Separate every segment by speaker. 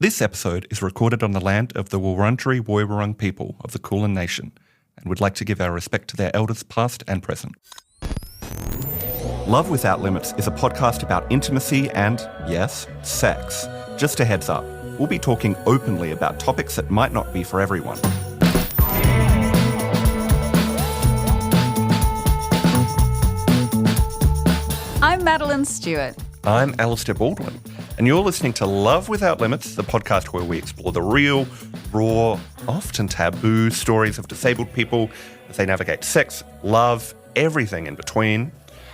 Speaker 1: This episode is recorded on the land of the Wurundjeri Woiwurrung people of the Kulin Nation and would like to give our respect to their elders past and present. Love Without Limits is a podcast about intimacy and, yes, sex. Just a heads up, we'll be talking openly about topics that might not be for everyone.
Speaker 2: I'm Madeline Stewart.
Speaker 1: I'm Alistair Baldwin, and you're listening to Love Without Limits, the podcast where we explore the real, raw, often taboo stories of disabled people as they navigate sex, love, everything in between.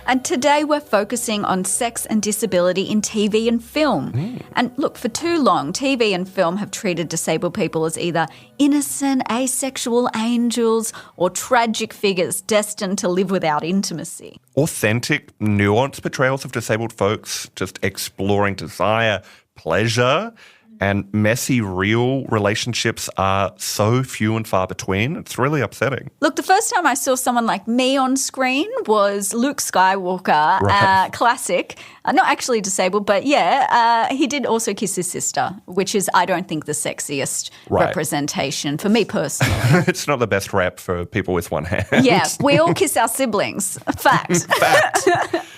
Speaker 2: And today we're focusing on sex and disability in TV and film. And look, for too long, TV and film have treated disabled people as either innocent, asexual angels or tragic figures destined to live without intimacy.
Speaker 1: Authentic, nuanced portrayals of disabled folks, just exploring desire, pleasure, and messy, real relationships are so few and far between. It's really upsetting.
Speaker 2: Look, the first time I saw someone like me on screen was Luke Skywalker,
Speaker 1: Right.
Speaker 2: classic. Not actually disabled, but yeah, he did also kiss his sister, which is, I don't think, the sexiest
Speaker 1: Right.
Speaker 2: representation for me personally.
Speaker 1: It's not the best rap for people with one hand.
Speaker 2: Yeah, we all kiss our siblings. Fact.
Speaker 1: Fact.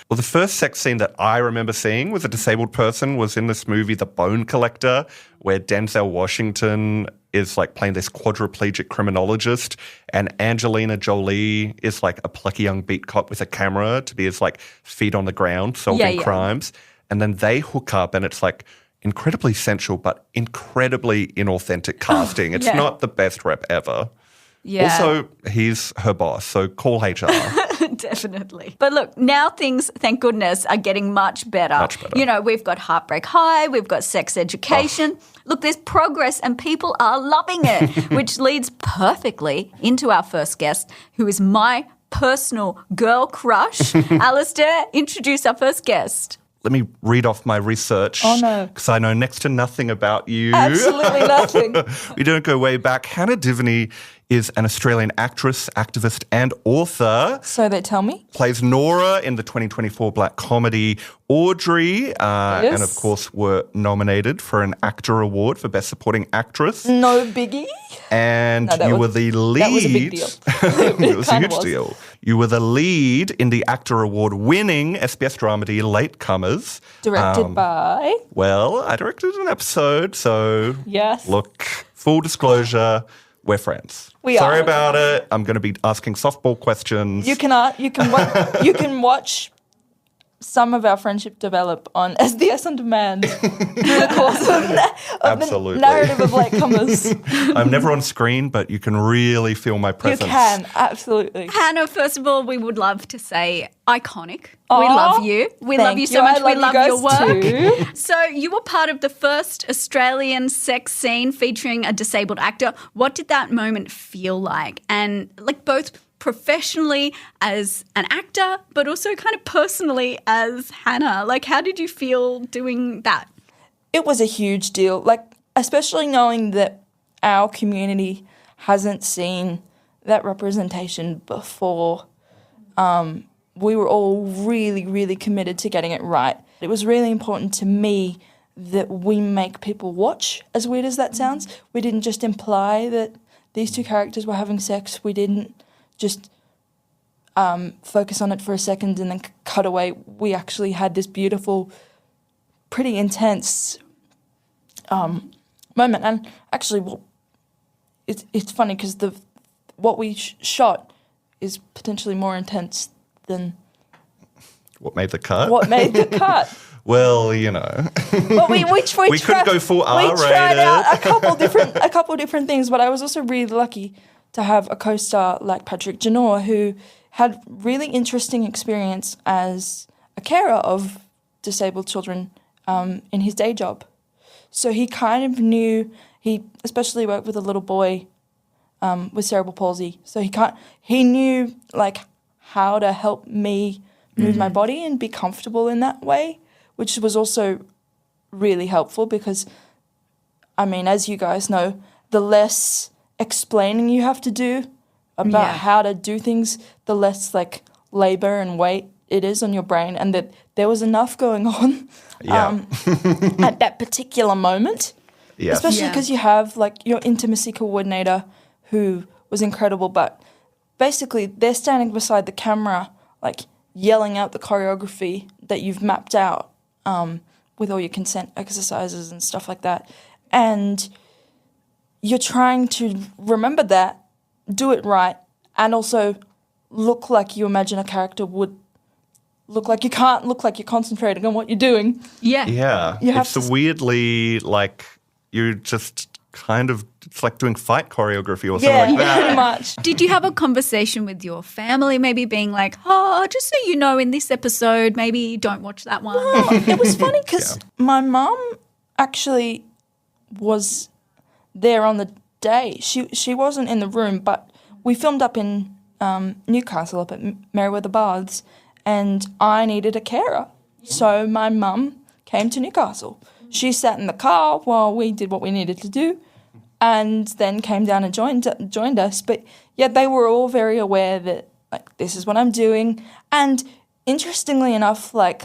Speaker 1: Well, the first sex scene that I remember seeing with a disabled person was in this movie, The Bone Collector, where Denzel Washington is like playing this quadriplegic criminologist and Angelina Jolie is like a plucky young beat cop with a camera to be his like feet on the ground solving crimes. And then they hook up and it's like incredibly sensual but incredibly inauthentic casting. It's
Speaker 2: Yeah.
Speaker 1: not the best rep ever.
Speaker 2: Yeah.
Speaker 1: Also, he's her boss, so call HR.
Speaker 2: Definitely. But look, now things, thank goodness, are getting much better.
Speaker 1: Much better.
Speaker 2: You know, we've got Heartbreak High, we've got Sex Education. Look, there's progress and people are loving it, which leads perfectly into our first guest, who is my personal girl crush. Alistair, introduce our first guest.
Speaker 1: Let me read off my research.
Speaker 3: Oh, no.
Speaker 1: Because I know next to nothing about you.
Speaker 3: Absolutely nothing.
Speaker 1: We don't go way back. Hannah Divney is an Australian actress, activist, and author.
Speaker 3: So they tell me.
Speaker 1: Plays Nora in the 2024 black comedy Audrey, and of course were nominated for an ACTA award for Best Supporting Actress.
Speaker 3: No biggie.
Speaker 1: And
Speaker 3: No, that
Speaker 1: you
Speaker 3: was-
Speaker 1: were the lead.
Speaker 3: that was a big deal.
Speaker 1: It was a
Speaker 3: kinda
Speaker 1: huge
Speaker 3: was.
Speaker 1: deal. You were the lead in the ACTA award winning SBS dramedy Latecomers.
Speaker 3: Directed by.
Speaker 1: Well, I directed an episode, so
Speaker 3: Yes.
Speaker 1: look, full disclosure, we're friends.
Speaker 3: We
Speaker 1: Sorry
Speaker 3: are.
Speaker 1: about it. I'm going to be asking softball questions.
Speaker 3: You can watch some of our friendship develop on SBS On Demand through the course of
Speaker 1: Absolutely.
Speaker 3: the narrative of Latecomers.
Speaker 1: I'm never on screen, but you can really feel my
Speaker 3: You
Speaker 1: presence.
Speaker 3: can, absolutely.
Speaker 2: Hannah, first of all, we would love to say iconic.
Speaker 3: Aw,
Speaker 2: we love you. We love
Speaker 3: thank
Speaker 2: you so
Speaker 3: you.
Speaker 2: much.
Speaker 3: I
Speaker 2: We
Speaker 3: love
Speaker 2: love
Speaker 3: you
Speaker 2: your
Speaker 3: guys
Speaker 2: work.
Speaker 3: too.
Speaker 2: So you were part of the first Australian sex scene featuring a disabled actor. What did that moment feel like? And like both professionally as an actor, but also kind of personally as Hannah. Like, how did you feel doing that?
Speaker 3: It was a huge deal, like especially knowing that our community hasn't seen that representation before. We were all really, really committed to getting it right. It was really important to me that we make people watch, as weird as that sounds. We didn't just imply that these two characters were having sex. We didn't just focus on it for a second and then cut away. We actually had this beautiful, pretty intense moment. And actually, it's funny because what we shot is potentially more intense than
Speaker 1: What made the cut?
Speaker 3: what made the cut.
Speaker 1: Well, you know.
Speaker 3: But we
Speaker 1: couldn't go full R-rated.
Speaker 3: We tried out a couple different things, but I was also really lucky to have a co-star like Patrick Janor, who had really interesting experience as a carer of disabled children in his day job. So he kind of knew. He especially worked with a little boy with cerebral palsy. So he knew like how to help me move my body and be comfortable in that way, which was also really helpful because, I mean, as you guys know, the less explaining you have to do about how to do things, the less like labor and weight it is on your brain, and that there was enough going on at that particular moment.
Speaker 1: Yes.
Speaker 3: Especially
Speaker 2: Yeah.
Speaker 3: because you have like your intimacy coordinator who was incredible, but basically they're standing beside the camera, like yelling out the choreography that you've mapped out with all your consent exercises and stuff like that. And you're trying to remember that, do it right, and also look like you imagine a character would look like. You can't look like you're concentrating on what you're doing.
Speaker 2: Yeah.
Speaker 1: Yeah.
Speaker 3: You have
Speaker 1: It's
Speaker 3: to-
Speaker 1: weirdly like you're just kind of, it's like doing fight choreography or something like that.
Speaker 3: pretty much.
Speaker 2: Did you have a conversation with your family, maybe being like, oh, just so you know, in this episode, maybe don't watch that one?
Speaker 3: Well, it was funny because my mum actually was there on the day. She wasn't in the room, but we filmed up in Newcastle, up at Merewether Baths, and I needed a carer. So my mum came to Newcastle. She sat in the car while we did what we needed to do, and then came down and joined us. But yeah, they were all very aware that like this is what I'm doing. And interestingly enough, like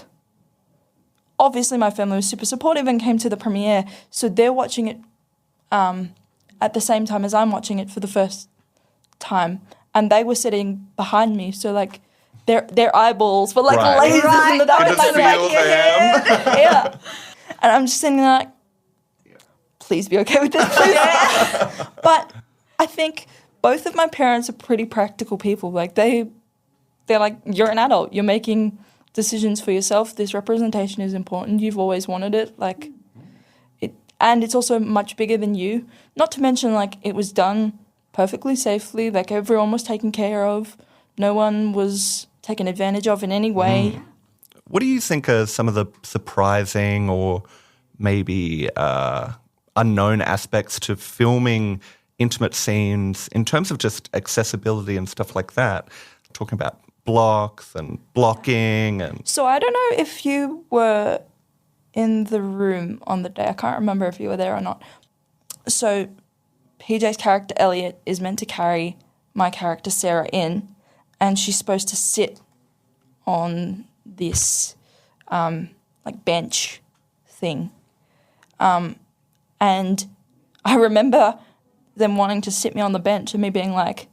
Speaker 3: obviously my family was super supportive and came to the premiere, so they're watching it at the same time as I'm watching it for the first time, and they were sitting behind me, so like their eyeballs were like
Speaker 1: Right.
Speaker 3: lasers in the dark.
Speaker 1: You just
Speaker 3: and I'm
Speaker 1: feel
Speaker 3: like,
Speaker 1: them.
Speaker 3: yeah. And I'm just sitting there like, please be okay with this, please. But I think both of my parents are pretty practical people. Like they're like, you're an adult. You're making decisions for yourself. This representation is important. You've always wanted it. Like it, and it's also much bigger than you. Not to mention, like it was done perfectly safely. Like everyone was taken care of. No one was taken advantage of in any way.
Speaker 1: What do you think are some of the surprising or maybe unknown aspects to filming intimate scenes in terms of just accessibility and stuff like that? Talking about blocks and blocking and...
Speaker 3: So I don't know if you were in the room on the day. I can't remember if you were there or not. So PJ's character Elliot is meant to carry my character Sarah in, and she's supposed to sit on this like bench thing. And I remember them wanting to sit me on the bench and me being like,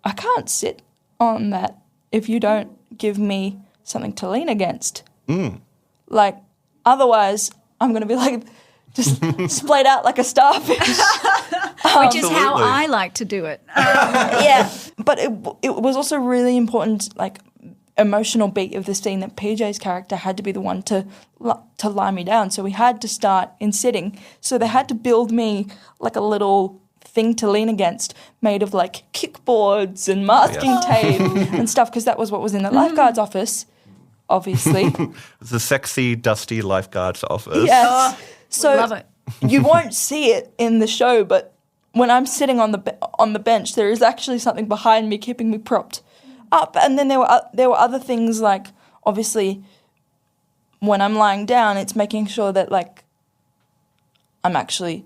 Speaker 3: I can't sit on that if you don't give me something to lean against. Like, otherwise, I'm going to be like, just splayed out like a starfish.
Speaker 2: Which is how
Speaker 1: Absolutely.
Speaker 2: I like to do it.
Speaker 3: Yeah. But it was also really important, like, emotional beat of the scene that PJ's character had to be the one to lie me down. So we had to start in sitting. So they had to build me like a little thing to lean against made of like kickboards and masking tape and stuff, because that was what was in the lifeguard's office, obviously.
Speaker 1: It's a sexy, dusty lifeguard's office.
Speaker 3: Yes. So
Speaker 2: Love it.
Speaker 3: you won't see it in the show, but when I'm sitting on the bench, there is actually something behind me keeping me propped up. And then there were other things, like obviously when I'm lying down, it's making sure that like I'm actually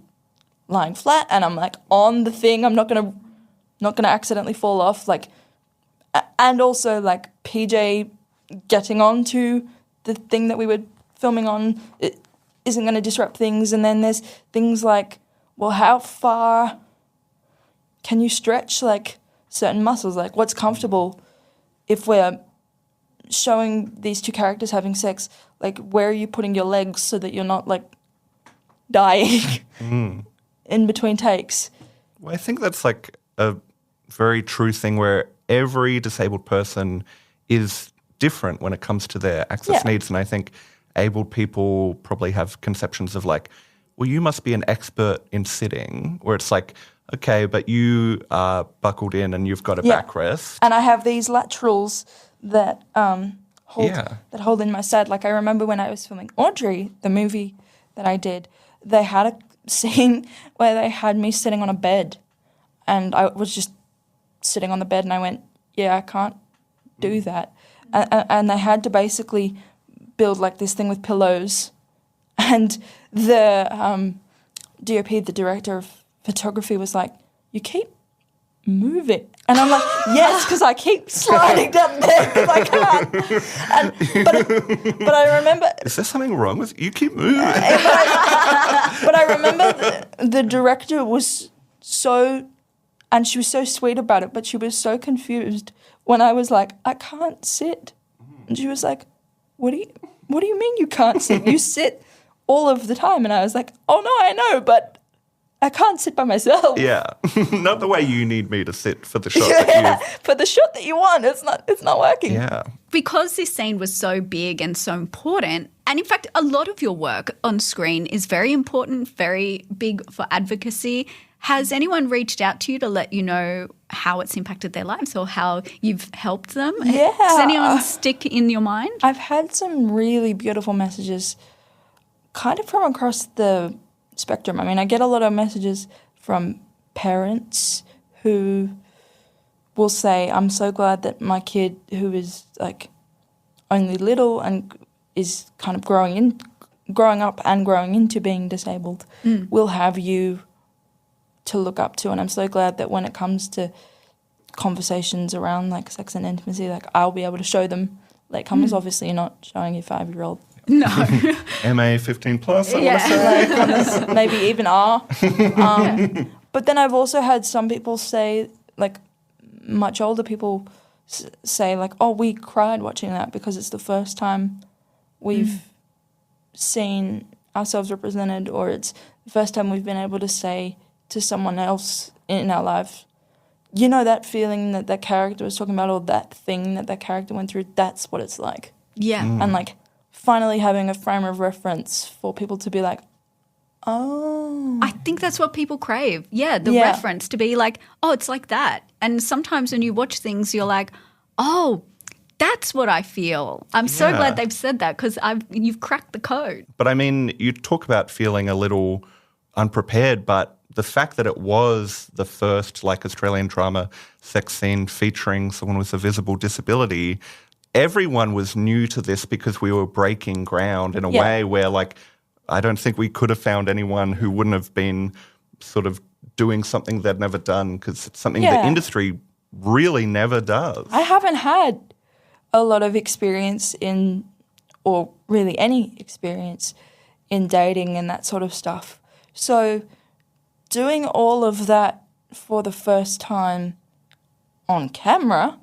Speaker 3: lying flat and I'm like on the thing. I'm not gonna accidentally fall off. Like, and also like PJ getting onto the thing that we were filming on, it isn't going to disrupt things. And then there's things like, well, how far can you stretch like certain muscles? Like, what's comfortable if we're showing these two characters having sex? Like, where are you putting your legs so that you're not like dying in between takes?
Speaker 1: Well, I think that's like a very true thing where every disabled person is different when it comes to their access
Speaker 3: Yeah.
Speaker 1: needs. And I think abled people probably have conceptions of like, well, you must be an expert in sitting, where it's like, okay, but you are buckled in and you've got a
Speaker 3: Yeah.
Speaker 1: backrest.
Speaker 3: And I have these laterals that
Speaker 1: Yeah.
Speaker 3: hold in my side. Like I remember when I was filming Audrey, the movie that I did, they had a scene where they had me sitting on a bed, and I was just sitting on the bed, and I went, yeah, I can't do that. And they had to basically build like this thing with pillows, and the DOP, the director of photography, was like, you keep move it. And I'm like, yes, because I keep sliding down there because I can't. But I remember...
Speaker 1: Is there something wrong with you? Keep moving.
Speaker 3: But I remember the director was so... And she was so sweet about it, but she was so confused when I was like, I can't sit. And she was like, what do you mean you can't sit? You sit all of the time. And I was like, oh, no, I know, but I can't sit by myself.
Speaker 1: Yeah. Not the way you need me to sit for the shot that you've...
Speaker 3: For the shot that you want, it's not working.
Speaker 1: Yeah.
Speaker 2: Because this scene was so big and so important, and in fact, a lot of your work on screen is very important, very big for advocacy. Has anyone reached out to you to let you know how it's impacted their lives or how you've helped them?
Speaker 3: Yeah.
Speaker 2: Does anyone stick in your mind?
Speaker 3: I've had some really beautiful messages kind of from across the spectrum. I mean, I get a lot of messages from parents who will say, I'm so glad that my kid, who is like only little and is kind of growing up and growing into being disabled, will have you to look up to. And I'm so glad that when it comes to conversations around like sex and intimacy, like I'll be able to show them latecomers. Obviously you're not showing your 5-year-old.
Speaker 2: No.
Speaker 1: MA 15 plus, I
Speaker 2: Yeah.
Speaker 1: want to say.
Speaker 3: Latecomers, maybe even R. But then I've also had some people say, like much older people say like, oh, we cried watching that because it's the first time we've seen ourselves represented, or it's the first time we've been able to say to someone else in our life, you know, that feeling that that character was talking about, or that thing that that character went through, that's what it's like.
Speaker 2: Yeah.
Speaker 3: And like finally having a frame of reference for people to be like, oh.
Speaker 2: I think that's what people crave. Yeah, the
Speaker 3: Yeah.
Speaker 2: reference to be like, oh, it's like that. And sometimes when you watch things, you're like, oh, that's what I feel. I'm so
Speaker 1: Yeah.
Speaker 2: glad they've said that because you've cracked the code.
Speaker 1: But I mean, you talk about feeling a little unprepared, but the fact that it was the first like Australian drama sex scene featuring someone with a visible disability, everyone was new to this because we were breaking ground in a
Speaker 3: Yeah.
Speaker 1: way where like I don't think we could have found anyone who wouldn't have been sort of doing something they'd never done, because it's something the
Speaker 3: Yeah.
Speaker 1: industry really never does.
Speaker 3: I haven't had a lot of experience in, or really any experience in dating and that sort of stuff. So doing all of that for the first time on camera,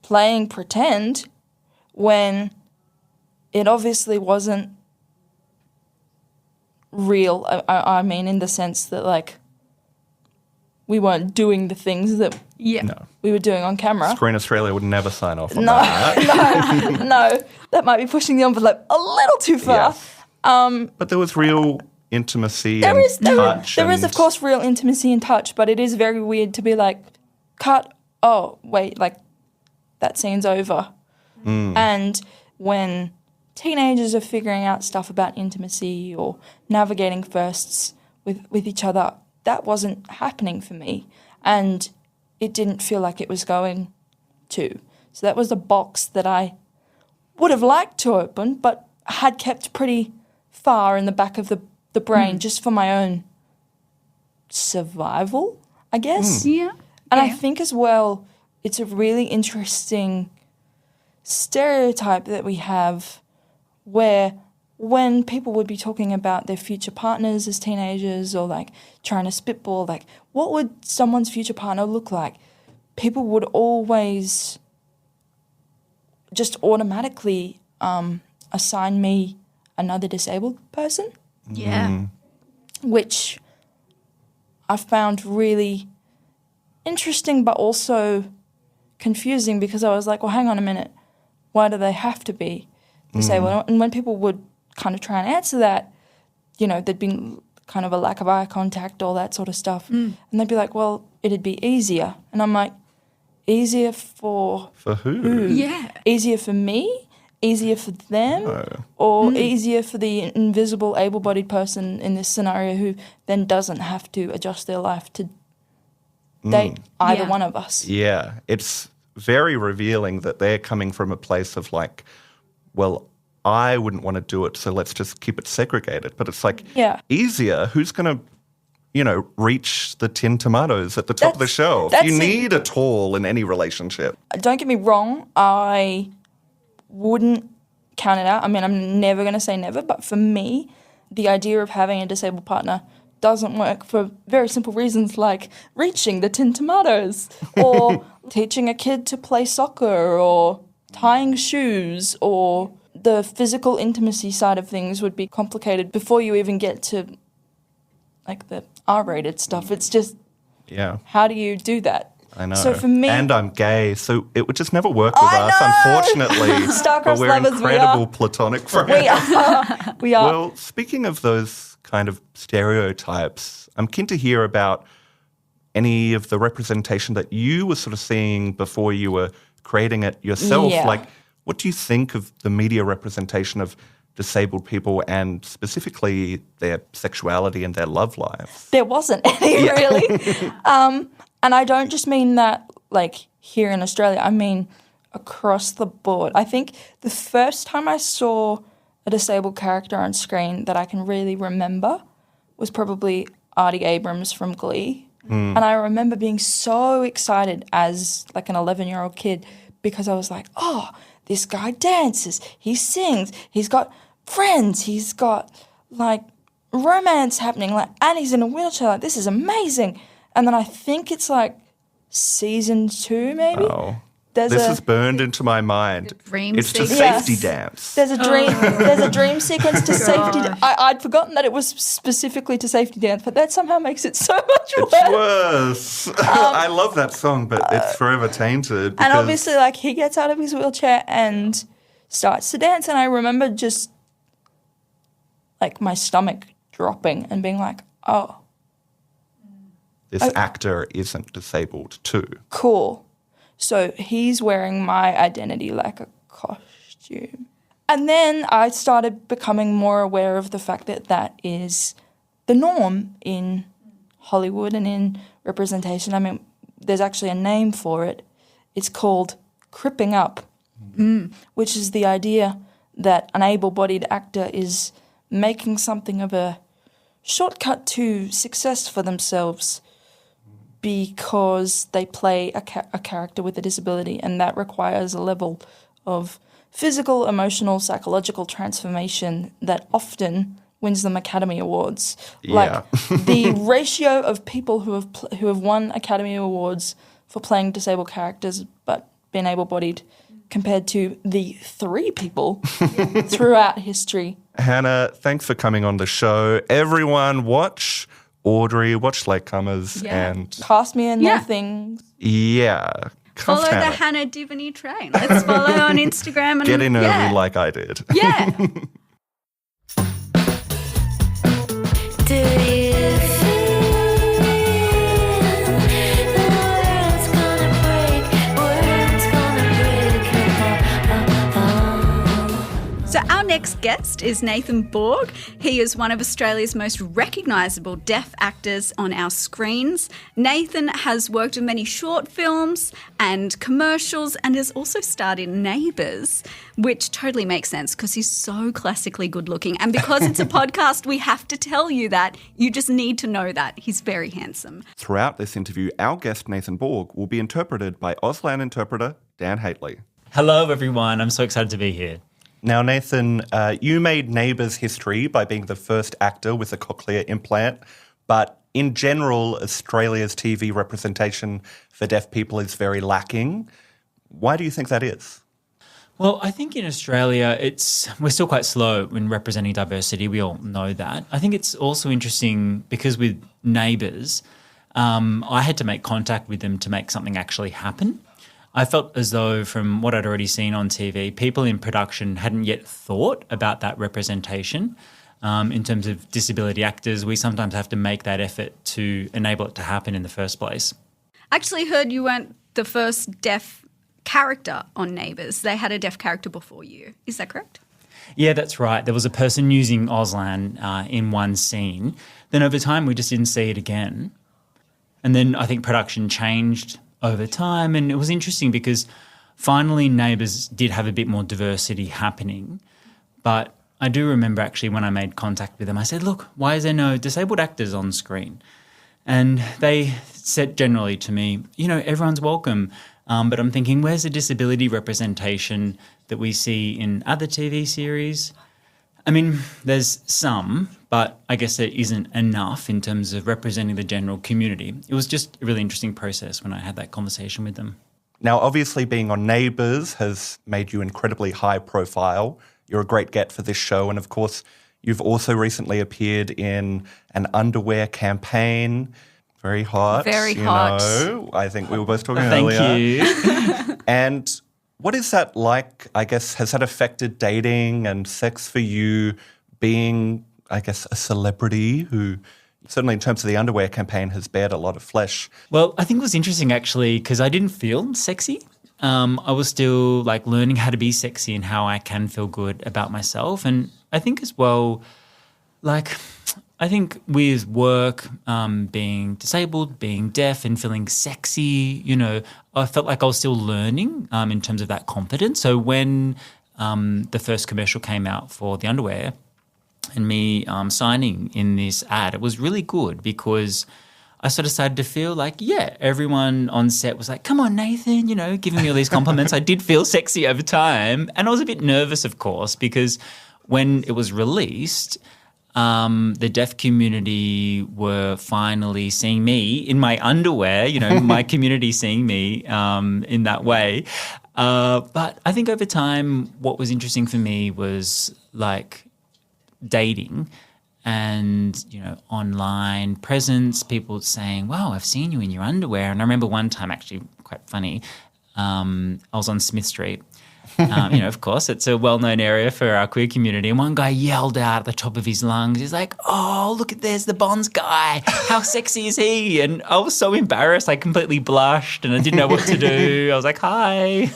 Speaker 3: playing pretend when it obviously wasn't real. I mean, in the sense that like we weren't doing the things that
Speaker 2: Yeah.
Speaker 1: No.
Speaker 3: we were doing on camera.
Speaker 1: Screen Australia would never sign off on
Speaker 3: No,
Speaker 1: that.
Speaker 3: no, that might be pushing the envelope a little too far.
Speaker 1: Yeah. But there was real intimacy
Speaker 3: There
Speaker 1: and
Speaker 3: is,
Speaker 1: touch.
Speaker 3: there is,
Speaker 1: and-
Speaker 3: of course, real intimacy and touch, but it is very weird to be like, cut, oh, wait, like, that scene's over. And when teenagers are figuring out stuff about intimacy or navigating firsts with each other, that wasn't happening for me. And it didn't feel like it was going to. So that was a box that I would have liked to open, but had kept pretty far in the back of the brain just for my own survival, I guess.
Speaker 2: Yeah.
Speaker 3: And I
Speaker 2: Yeah.
Speaker 3: think as well, it's a really interesting stereotype that we have where when people would be talking about their future partners as teenagers or like trying to spitball, like what would someone's future partner look like? People would always just automatically assign me another disabled person,
Speaker 2: Yeah.
Speaker 3: which I found really interesting but also confusing because I was like, well, hang on a minute. Why do they have to be disabled? And when people would kind of try and answer that, you know, there'd been kind of a lack of eye contact, all that sort of stuff. And they'd be like, well, it'd be easier. And I'm like, easier for
Speaker 1: who?
Speaker 2: Yeah.
Speaker 3: easier for me, easier for them, or easier for the invisible able-bodied person in this scenario who then doesn't have to adjust their life to date either
Speaker 2: Yeah.
Speaker 3: one of us.
Speaker 1: Yeah, it's very revealing that they're coming from a place of like, well, I wouldn't want to do it, so let's just keep it segregated. But it's like
Speaker 3: Yeah.
Speaker 1: easier. Who's going to reach the tin tomatoes at the top of the shelf. You need a tall in any relationship.
Speaker 3: Don't get me wrong, I wouldn't count it out. I mean, I'm never going to say never, but for me, the idea of having a disabled partner doesn't work for very simple reasons like reaching the tin tomatoes or teaching a kid to play soccer or tying shoes, or the physical intimacy side of things would be complicated before you even get to like the R-rated stuff. It's just, how do you do that?
Speaker 1: I know.
Speaker 3: So for me,
Speaker 1: and I'm gay, so it would just never work with us, unfortunately.
Speaker 3: Star-crossed
Speaker 1: but we're
Speaker 3: lovers,
Speaker 1: incredible platonic friends.
Speaker 3: we are.
Speaker 1: Well, speaking of those kind of stereotypes, I'm keen to hear about any of the representation that you were sort of seeing before you were creating it yourself.
Speaker 3: Yeah.
Speaker 1: Like, what do you think of the media representation of disabled people and specifically their sexuality and their love lives?
Speaker 3: There wasn't any, really. And I don't just mean that like here in Australia. I mean across the board. I think the first time I saw a disabled character on screen that I can really remember was probably Artie Abrams from Glee. And I remember being so excited as like an 11-year-old kid because I was like, oh, this guy dances, he sings, he's got friends, he's got like romance happening, like, and he's in a wheelchair, like this is amazing. And then I think it's like season 2 maybe.
Speaker 1: Oh. This is burned into my mind. It's to safety dance.
Speaker 3: There's a dream. There's a dream sequence to safety. I'd forgotten that it was specifically to safety dance, but that somehow makes it so much worse.
Speaker 1: It's worse. I love that song, but it's forever tainted.
Speaker 3: And obviously, like he gets out of his wheelchair and starts to dance, and I remember just like my stomach dropping and being like, "Oh,
Speaker 1: this actor isn't disabled too."
Speaker 3: Cool. So he's wearing my identity like a costume. And then I started becoming more aware of the fact that that is the norm in Hollywood and in representation. I mean, there's actually a name for it. It's called cripping up, which is the idea that an able-bodied actor is making something of a shortcut to success for themselves because they play a character with a disability, and that requires a level of physical, emotional, psychological transformation that often wins them Academy Awards.
Speaker 1: Yeah.
Speaker 3: Like the ratio of people who have won Academy Awards for playing disabled characters but been able-bodied compared to the 3 people throughout history.
Speaker 1: Hannah, thanks for coming on the show. Everyone, watch Audrey, watch Latecomers, and
Speaker 3: cast me in their things.
Speaker 2: Follow the Hannah Divany train. Let's follow on Instagram and
Speaker 1: get in early like I did.
Speaker 2: Yeah.
Speaker 4: Do you feel the world's gonna break?
Speaker 2: So our next guest is Nathan Borg. He is one of Australia's most recognisable deaf actors on our screens. Nathan has worked in many short films and commercials and has also starred in Neighbours, which totally makes sense because he's so classically good looking. And because it's a podcast, we have to tell you that. You just need to know that. He's very handsome.
Speaker 1: Throughout this interview, our guest Nathan Borg will be interpreted by Auslan interpreter Dan Hately.
Speaker 5: Hello, everyone. I'm so excited to be here.
Speaker 1: Now, Nathan, you made Neighbours history by being the first actor with a cochlear implant, but in general, Australia's TV representation for deaf people is very lacking. Why do you think that is?
Speaker 5: Well, I think in Australia, we're still quite slow in representing diversity. We all know that. I think it's also interesting because with Neighbours, I had to make contact with them to make something actually happen. I felt as though from what I'd already seen on TV, people in production hadn't yet thought about that representation. In terms of disability actors, we sometimes have to make that effort to enable it to happen in the first place.
Speaker 2: I actually heard you weren't the first deaf character on Neighbours. They had a deaf character before you. Is that correct?
Speaker 5: Yeah, that's right. There was a person using Auslan in one scene. Then over time, we just didn't see it again. And then I think production changed over time, and it was interesting because finally Neighbours did have a bit more diversity happening. But I do remember actually when I made contact with them, I said, look, why is there no disabled actors on screen? And they said generally to me, everyone's welcome. But I'm thinking, where's the disability representation that we see in other TV series? I mean, there's some, but I guess there isn't enough in terms of representing the general community. It was just a really interesting process when I had that conversation with them.
Speaker 1: Now, obviously, being on Neighbours has made you incredibly high profile. You're a great get for this show. And of course, you've also recently appeared in an underwear campaign. Very hot.
Speaker 2: Very hot.
Speaker 1: I think we were both talking
Speaker 5: Thank
Speaker 1: earlier.
Speaker 5: you.
Speaker 1: And what is that like? I guess, has that affected dating and sex for you being, I guess, a celebrity who, certainly in terms of the underwear campaign, has bared a lot of flesh?
Speaker 5: Well, I think it was interesting actually because I didn't feel sexy. I was still like learning how to be sexy and how I can feel good about myself. And I think as well, I think with work, being disabled, being deaf and feeling sexy, I felt like I was still learning in terms of that confidence. So when the first commercial came out for the underwear and me signing in this ad, it was really good because I sort of started to feel like, everyone on set was like, come on, Nathan, giving me all these compliments. I did feel sexy over time. And I was a bit nervous, of course, because when it was released, the deaf community were finally seeing me in my underwear, my community seeing me in that way. But I think over time, what was interesting for me was like dating and, online presence, people saying, wow, I've seen you in your underwear. And I remember one time, actually quite funny, I was on Smith Street. Of course, it's a well-known area for our queer community. And one guy yelled out at the top of his lungs, he's like, oh, look, there's the Bonds guy. How sexy is he? And I was so embarrassed. I completely blushed and I didn't know what to do. I was like, hi.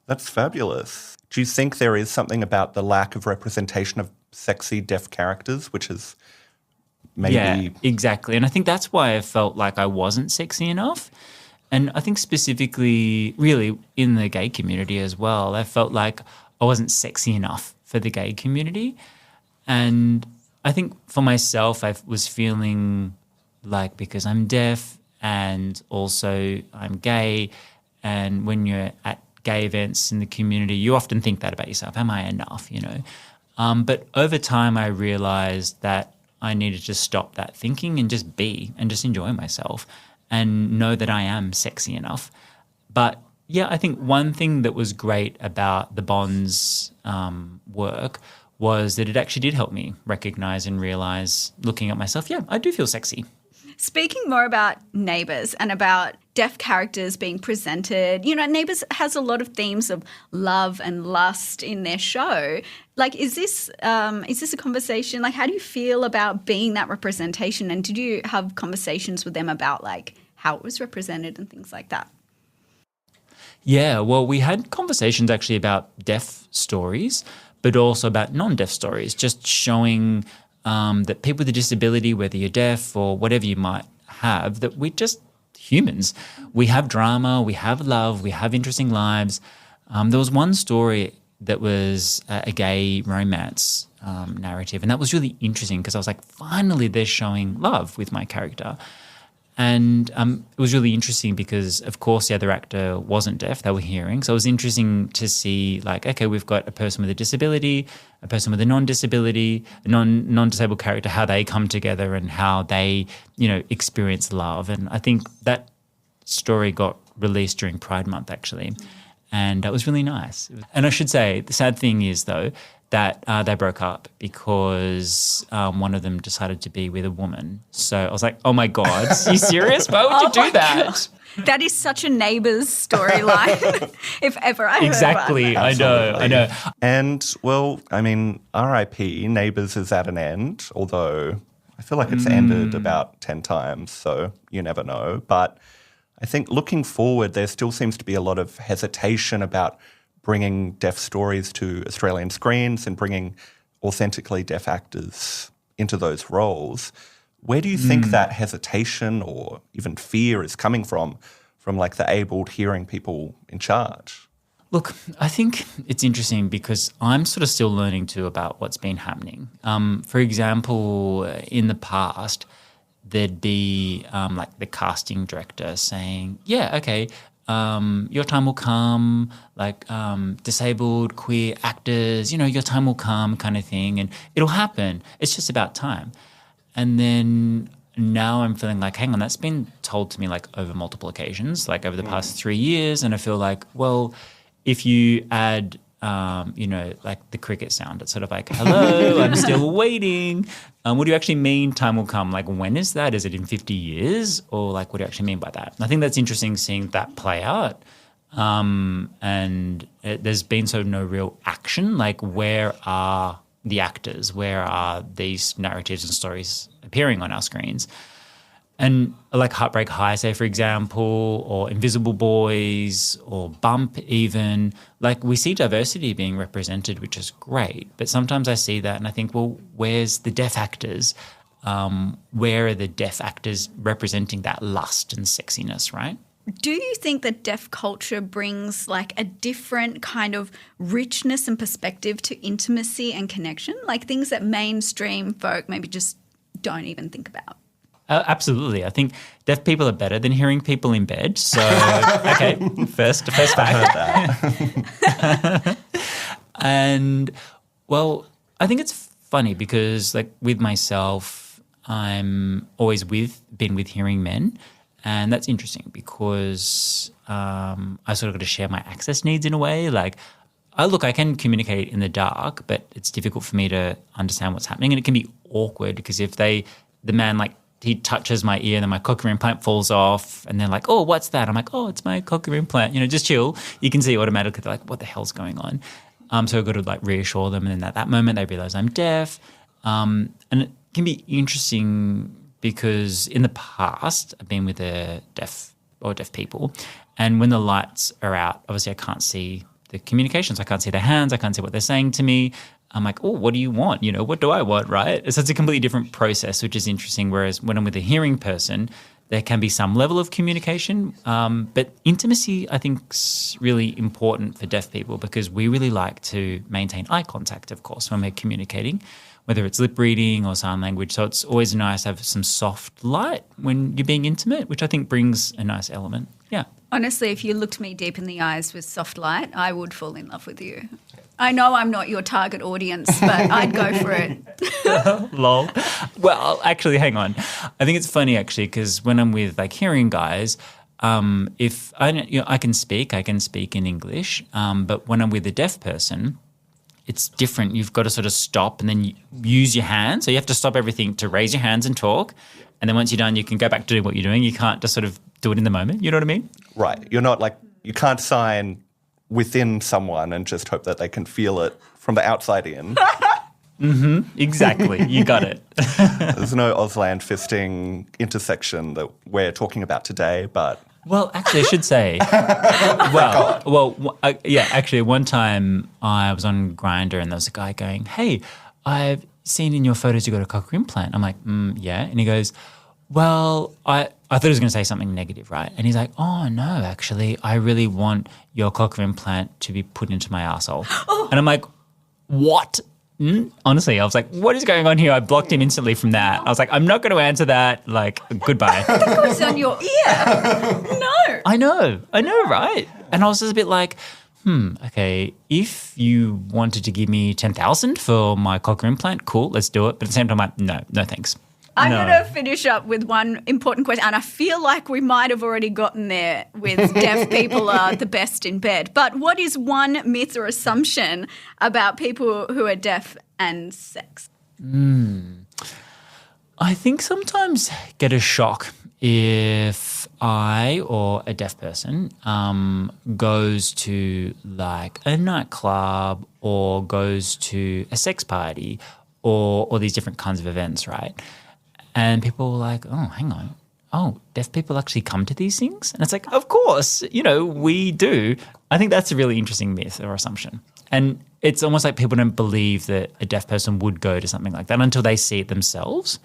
Speaker 1: That's fabulous. Do you think there is something about the lack of representation of sexy deaf characters, which is maybe...
Speaker 5: Yeah, exactly. And I think that's why I felt like I wasn't sexy enough. And I think specifically, really, in the gay community as well, I felt like I wasn't sexy enough for the gay community. And I think for myself, I was feeling like because I'm deaf and also I'm gay, and when you're at gay events in the community, you often think that about yourself. Am I enough, But over time, I realised that I needed to stop that thinking and just be and just enjoy myself and know that I am sexy enough. But yeah, I think one thing that was great about the Bonds work was that it actually did help me recognise and realise, looking at myself, I do feel sexy.
Speaker 2: Speaking more about Neighbours and about deaf characters being presented, Neighbours has a lot of themes of love and lust in their show. Like, is this a conversation? Like, how do you feel about being that representation? And did you have conversations with them about like how it was represented and things like that?
Speaker 5: Yeah, well, we had conversations actually about deaf stories, but also about non-deaf stories, just showing that people with a disability, whether you're deaf or whatever you might have, that we're just humans. We have drama, we have love, we have interesting lives. There was one story that was a gay romance narrative, and that was really interesting because I was like, finally they're showing love with my character. And it was really interesting because, of course, the other actor wasn't deaf, they were hearing. So it was interesting to see, like, okay, we've got a person with a disability, a person with a non-disability, a non-disabled character, how they come together and how they, experience love. And I think that story got released during Pride Month, actually. And that was really nice. And I should say, the sad thing is, though, that they broke up because one of them decided to be with a woman. So I was like, oh my God, are you serious? Why would you do that?
Speaker 2: God. That is such a Neighbours storyline, if ever I heard
Speaker 5: Exactly,
Speaker 2: one.
Speaker 5: I know.
Speaker 1: And, well, I mean, R.I.P. Neighbours is at an end, although I feel like it's ended about 10 times, so you never know. But I think looking forward, there still seems to be a lot of hesitation about bringing deaf stories to Australian screens and bringing authentically deaf actors into those roles. Where do you think that hesitation or even fear is coming from like the abled hearing people in charge?
Speaker 5: Look, I think it's interesting because I'm sort of still learning too about what's been happening. For example, in the past, there'd be like the casting director saying, yeah, okay, your time will come, like disabled queer actors, your time will come kind of thing, and it'll happen. It's just about time. And then now I'm feeling like, hang on, that's been told to me like over multiple occasions, like over the past 3 years. And I feel like, well, if you add, like the cricket sound, it's sort of like, hello, I'm still waiting. What do you actually mean time will come? Like, when is that? Is it in 50 years? Or like, what do you actually mean by that? And I think that's interesting seeing that play out. There's been sort of no real action. Like, where are the actors? Where are these narratives and stories appearing on our screens? And like Heartbreak High, say, for example, or Invisible Boys or Bump even, like we see diversity being represented, which is great. But sometimes I see that and I think, well, where's the deaf actors? Where are the deaf actors representing that lust and sexiness, right?
Speaker 2: Do you think that deaf culture brings like a different kind of richness and perspective to intimacy and connection? Like things that mainstream folk maybe just don't even think about?
Speaker 5: Absolutely. I think deaf people are better than hearing people in bed. So, okay, first fact. And, well, I think it's funny because, like, with myself, I'm always been with hearing men. And that's interesting because I sort of got to share my access needs in a way. Like, I can communicate in the dark, but it's difficult for me to understand what's happening. And it can be awkward because if the man, like, he touches my ear and then my cochlear implant falls off and they're like, oh, what's that? I'm like, oh, it's my cochlear implant. Just chill. You can see automatically they're like, what the hell's going on? So I've got to like reassure them. And then at that moment they realize I'm deaf. And it can be interesting because in the past I've been with deaf people, and when the lights are out, obviously I can't see the communications. I can't see their hands. I can't see what they're saying to me. I'm like, oh, what do you want? What do I want, right? So it's a completely different process, which is interesting. Whereas when I'm with a hearing person, there can be some level of communication. But intimacy, I think, is really important for deaf people because we really like to maintain eye contact, of course, when we're communicating, whether it's lip reading or sign language. So it's always nice to have some soft light when you're being intimate, which I think brings a nice element. Yeah.
Speaker 2: Honestly, if you looked me deep in the eyes with soft light, I would fall in love with you. I know I'm not your target audience, but I'd go for it.
Speaker 5: Lol. Well, actually, hang on. I think it's funny actually because when I'm with like hearing guys, if I can speak in English, but when I'm with a deaf person, it's different. You've got to sort of stop and then use your hands. So you have to stop everything to raise your hands and talk. And then once you're done, you can go back to doing what you're doing. You can't just sort of do it in the moment. You know what I mean?
Speaker 1: Right. You're not like, you can't sign within someone and just hope that they can feel it from the outside in.
Speaker 5: Exactly. You got it.
Speaker 1: There's no Auslan fisting intersection that we're talking about today, but...
Speaker 5: Well, actually, I should say, actually, one time I was on Grindr and there was a guy going, hey, I've seen in your photos you got a cochlear implant. I'm like, yeah. And he goes, well, I thought he was going to say something negative, right? And he's like, oh, no, actually, I really want your cochlear implant to be put into my arsehole. And I'm like, what? Honestly, I was like, what is going on here? I blocked him instantly from that. I was like, I'm not going to answer that. Like, goodbye.
Speaker 2: That goes on your ear. No.
Speaker 5: I know, right? And I was just a bit like, okay, if you wanted to give me 10,000 for my cochlear implant, cool, let's do it. But at the same time, I'm like, no thanks.
Speaker 2: I'm going to finish up with one important question, and I feel like we might have already gotten there with deaf people are the best in bed. But what is one myth or assumption about people who are deaf and sex?
Speaker 5: I think sometimes get a shock if I or a deaf person goes to like a nightclub or goes to a sex party or these different kinds of events, right? And people were like, oh, hang on. Oh, deaf people actually come to these things? And it's like, of course, we do. I think that's a really interesting myth or assumption. And it's almost like people don't believe that a deaf person would go to something like that until they see it themselves.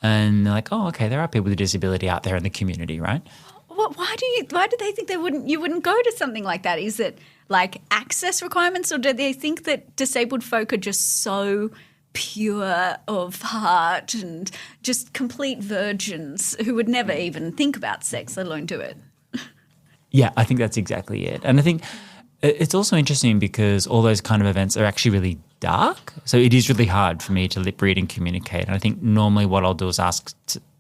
Speaker 5: And they're like, oh, okay, there are people with disability out there in the community, right?
Speaker 2: Why do they think you wouldn't go to something like that? Is it like access requirements, or do they think that disabled folk are just so pure of heart and just complete virgins who would never even think about sex, let alone do it.
Speaker 5: Yeah, I think that's exactly it. And I think it's also interesting because all those kind of events are actually really dark. So it is really hard for me to lip read and communicate. And I think normally what I'll do is ask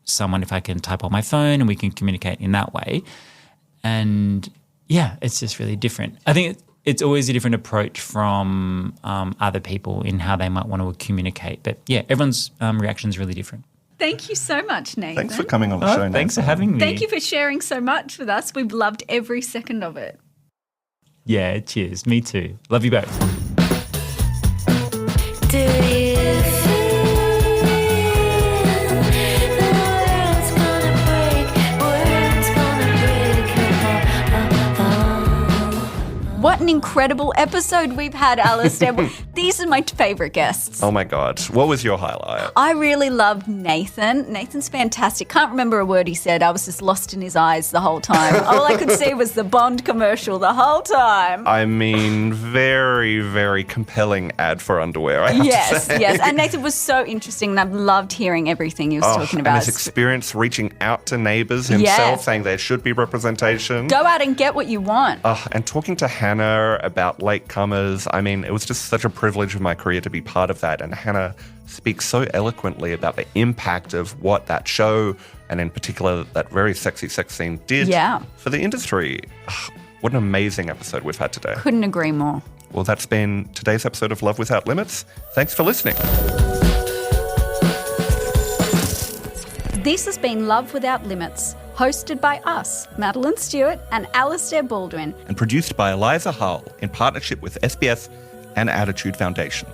Speaker 5: someone if I can type on my phone and we can communicate in that way. And yeah, it's just really different. I think it's always a different approach from other people in how they might want to communicate. But yeah, everyone's reaction is really different.
Speaker 2: Thank you so much, Nathan.
Speaker 1: Thanks for coming on the show, Nathan.
Speaker 5: Thanks for having me.
Speaker 2: Thank you for sharing so much with us. We've loved every second of it.
Speaker 5: Yeah, cheers. Me too. Love you both.
Speaker 4: Do you feel the world's gonna break? World's gonna break.
Speaker 2: What an incredible episode we've had, Alistair. These are my favourite guests.
Speaker 1: Oh my God. What was your highlight?
Speaker 2: I really loved Nathan. Nathan's fantastic. Can't remember a word he said. I was just lost in his eyes the whole time. All I could see was the Bond commercial the whole time.
Speaker 1: I mean, very, very compelling ad for underwear, I have to say.
Speaker 2: Yes. And Nathan was so interesting, and I've loved hearing everything he was talking
Speaker 1: And
Speaker 2: about.
Speaker 1: his experience reaching out to neighbours himself,
Speaker 2: Yeah.
Speaker 1: saying there should be representation.
Speaker 2: Go out and get what you want.
Speaker 1: And talking to Hannah about latecomers, I mean, it was just such a privilege of my career to be part of that. And Hannah speaks so eloquently about the impact of what that show, and in particular that very sexy sex scene, did for the industry. What an amazing episode we've had today.
Speaker 2: Couldn't agree more.
Speaker 1: Well, that's been today's episode of Love Without Limits. Thanks for listening.
Speaker 2: This has been Love Without Limits, hosted by us, Madeline Stewart and Alistair Baldwin.
Speaker 1: And produced by Eliza Hull in partnership with SBS and Attitude Foundation.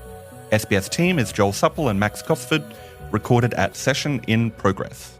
Speaker 1: SBS team is Joel Supple and Max Cosford, recorded at Session in Progress.